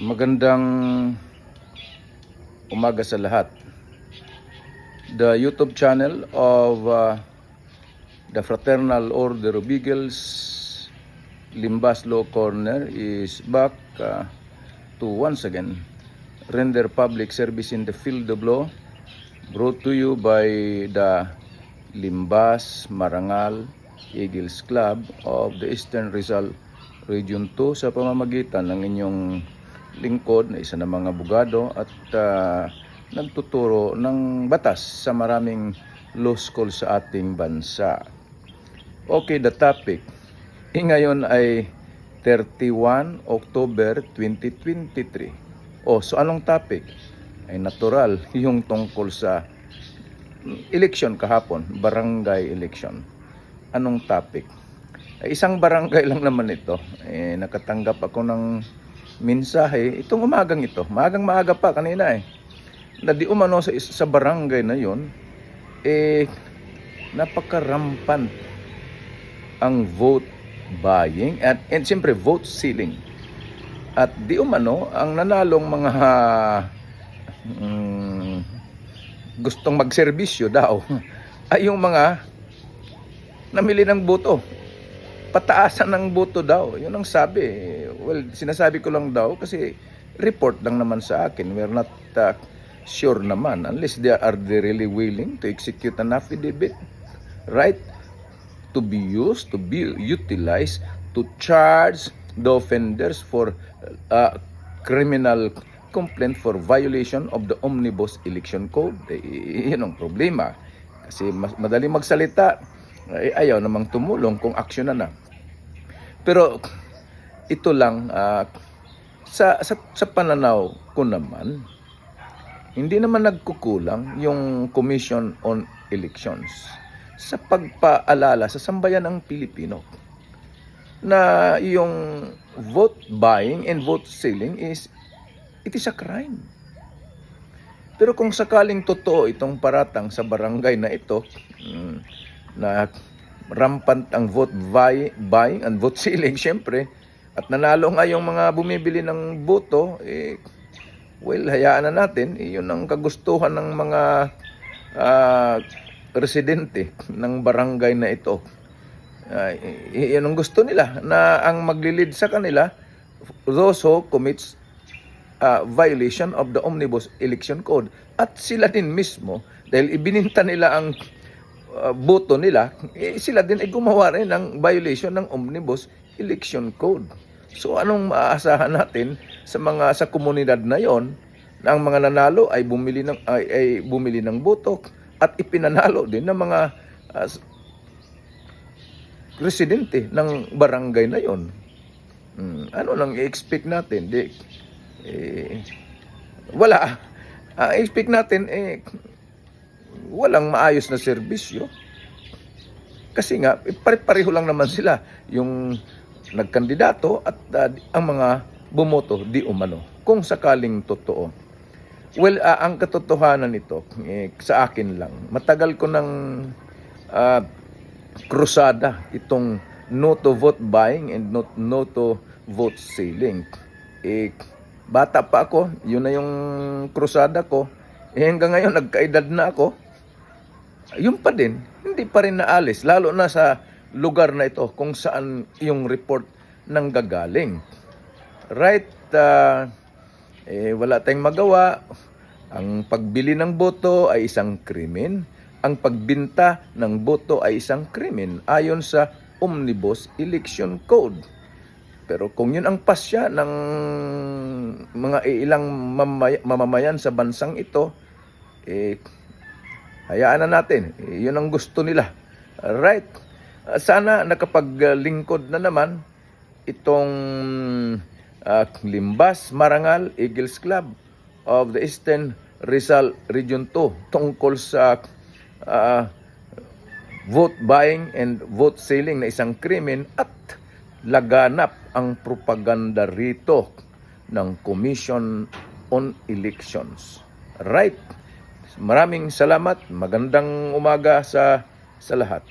Magandang umaga sa lahat. The YouTube channel of the Fraternal Order of Eagles, Limbas Law Corner is back to once again render public service in the field of law, brought to you by the Limbas Marangal Eagles Club of the Eastern Rizal Region 2 sa pamamagitan ng inyong lingkod na isa ng mga abogado at nagtuturo ng batas sa maraming law school sa ating bansa. Okay, the topic. Ngayon ay 31 October 2023. So anong topic? Ay natural, yung tungkol sa election kahapon, barangay election. Anong topic? Ay, isang barangay lang naman ito. Nakatanggap ako ng mensahe itong umagang ito. Maaga pa kanina na di umano sa barangay na yon napakarampant ang vote buying and siyempre vote stealing. At di umano ang nanalong mga gustong magserbisyo daw ay yung mga namili ng boto. Pataasan ng boto daw. Yun ang sabi. Well, sinasabi ko lang daw kasi report lang naman sa akin. We're not sure naman unless they are really willing to execute an affidavit, right? To be used, to be utilized, to charge the offenders for criminal complaint for violation of the Omnibus Election Code. Yun ang problema. Kasi madaling magsalita, ayaw namang tumulong kung aksyon na. Pero ito lang, sa pananaw ko naman, hindi naman nagkukulang yung Commission on Elections sa pagpaalala sa sambayan ng Pilipino na yung vote buying and vote stealing it is a crime. Pero kung sakaling totoo itong paratang sa barangay na ito, na rampant ang vote buying and vote stealing, syempre, at nanalo nga yung mga bumibili ng boto, well, hayaan na natin. Yun ang kagustuhan ng mga residente ng barangay na ito. Yun ang gusto nila, na ang maglilid sa kanila, those who commits violation of the Omnibus Election Code. At sila din mismo, dahil ibininta nila ang boto nila, sila din ay gumawa rin ng violation ng Omnibus Election Code. So anong maaasahan natin sa komunidad na yon, na ang mga nanalo ay bumili ng boto at ipinanalo din ng mga residente ng barangay na yon. Ano nang i-expect natin? Wala. I-expect natin walang maayos na serbisyo. Kasi nga, pare-pareho lang naman sila. Yung nagkandidato at ang mga bumoto di umano. Kung sakaling totoo. Well, ang katotohanan nito, sa akin lang, matagal ko ng krusada itong no to vote buying and no to vote stealing. Bata pa ako, yun na yung krusada ko. Hanggang ngayon, nagkaedad na ako. Yun pa din, hindi pa rin naalis. Lalo na sa lugar na ito kung saan yung report nang gagaling. Right, wala tayong magawa. Ang pagbili ng boto ay isang krimen. Ang pagbinta ng boto ay isang krimen ayon sa Omnibus Election Code. Pero kung yun ang pasya ng mga ilang mamamayan sa bansang ito, hayaan na natin. Yun ang gusto nila. Right. Sana nakapaglingkod na naman itong Limbas Marangal Eagles Club of the Eastern Rizal Region 2 tungkol sa vote buying and vote stealing na isang krimen at laganap ang propaganda rito ng Commission on Elections. Right. Maraming salamat. Magandang umaga sa lahat.